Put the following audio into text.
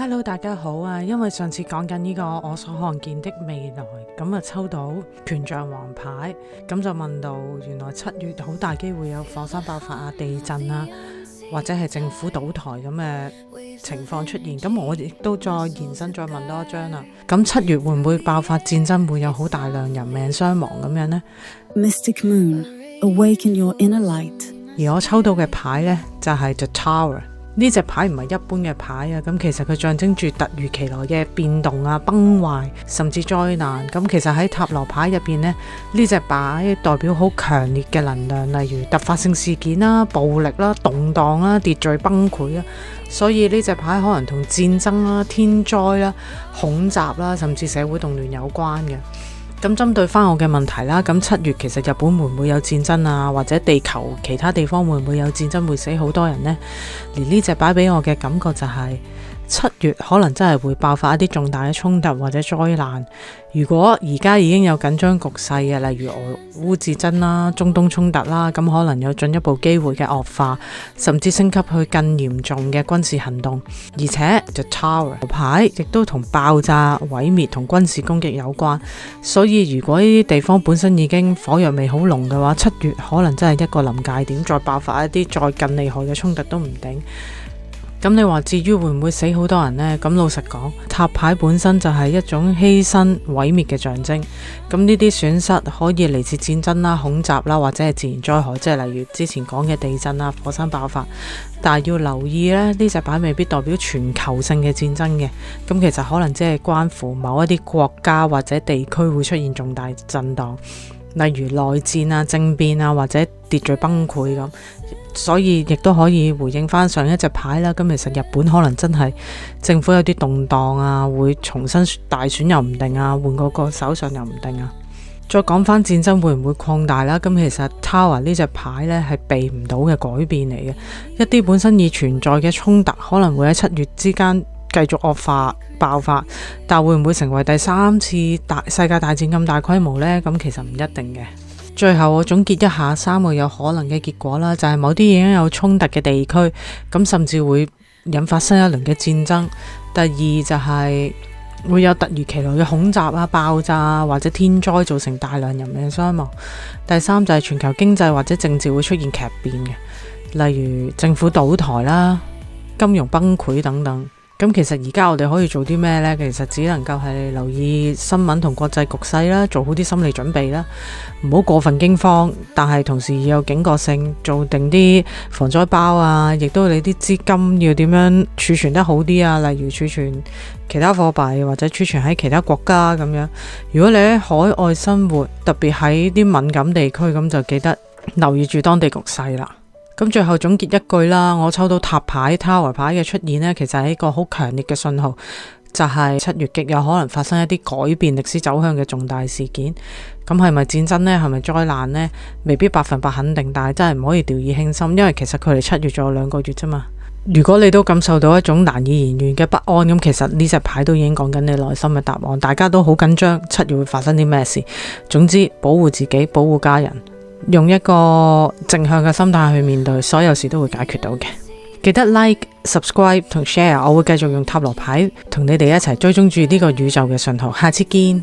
Hello， 大家好啊！因為上次講緊呢個我所看見的未來，咁啊抽到權杖王牌，咁就問到原來7月好大機會有火山爆發啊、地震啊，或者係政府倒台咁嘅情況出現。咁我亦都再延伸再問多一張啦。咁7月會唔會爆發戰爭，會有好大量人命傷亡咁樣呢？ Mystic Moon, awaken your inner light. 而我抽到嘅牌呢，就係 The Tower。呢隻牌唔係一般嘅牌啊，咁其實佢象徵住突如其來嘅變動啊、崩壞甚至災難。咁其實喺塔羅牌入邊呢，呢隻牌代表好強烈嘅能量，例如突發性事件啦、暴力啦、動盪啦、秩序崩潰啦。所以呢隻牌可能同戰爭啦、天災啦、恐襲啦，甚至社會動亂有關嘅。咁針對翻我嘅問題啦，咁7月其實日本會唔會有戰爭啊？或者地球其他地方會唔會有戰爭，會死好多人呢？而呢隻牌俾我嘅感覺就係7月可能真係會爆發一啲重大嘅衝突或者災難。如果而家已經有緊張局勢嘅，例如俄烏戰爭啦、中東衝突啦，咁可能有進一步機會嘅惡化，甚至升級去更嚴重嘅軍事行動。而且 The Tower 牌亦都同爆炸、毀滅同軍事攻擊有關，所以如果呢啲地方本身已經火藥味好濃嘅話，7月可能真係一個臨界點，再爆發一啲再更厲害嘅衝突都唔定。咁你話至於會唔會死好多人呢？咁老實講，塔牌本身就係一種犧牲毀滅嘅象徵。咁呢啲損失可以嚟自戰爭啦、恐襲啦，或者係自然災害，即係例如之前講嘅地震啦、火山爆發。但係要留意呢，呢隻牌未必代表全球性嘅戰爭嘅。咁其實可能只係關乎某一啲國家或者地區會出現重大震盪，例如內戰啊、政變啊，或者秩序崩潰咁。所以亦都可以回應翻上一隻牌啦。咁其實日本可能真係政府有啲動盪啊，會重新大選又唔定啊，換個首相又唔定啊。再講翻戰爭會唔會擴大啦？咁其實 Tower 呢隻牌呢係避唔到嘅改變嚟嘅。一啲本身已存在嘅衝突可能會喺7月之間繼續惡化爆發，但會唔會成為第3次世界大戰咁大規模呢？咁其實唔一定嘅。最後我總結一下3個有可能嘅結果啦，就係某啲已經有衝突嘅地區，咁甚至會引發新一輪嘅戰爭。第二就係會有突如其來嘅恐襲啊、爆炸啊，或者天災造成大量人命傷亡。第三就係全球經濟或者政治會出現劇變嘅，例如政府倒台啦、金融崩潰等等。咁其實而家我哋可以做啲咩呢？其實只能夠係留意新聞同國際局勢啦，做好啲心理準備啦，唔好過分驚慌，但係同時要有警覺性，做定啲防災包啊，亦都你啲資金要點樣儲存得好啲啊，例如儲存其他貨幣或者儲存喺其他國家咁樣。如果你喺海外生活，特別喺啲敏感地區，咁就記得留意住當地局勢啦。咁最後總結一句啦，我抽到塔牌 Tower 牌嘅出現呢，其實係一個好強烈嘅信號，就係7月極有可能發生一啲改變歷史走向嘅重大事件。咁係咪戰爭呢？係咪災難呢？未必100%肯定，但係真係唔可以掉以輕心，因為其實佢哋7月仲有2個月啫嘛。如果你都感受到一種難以言喻嘅不安，咁其實呢隻牌都已經講緊你內心嘅答案。大家都好緊張7月會發生啲咩事。總之保護自己，保護家人，用一個正向嘅心態去面對，所有事都會解決到嘅。記得 like、subscribe 同 share， 我會繼續用塔羅牌同你哋一齊追蹤住呢個宇宙嘅信號。下次見。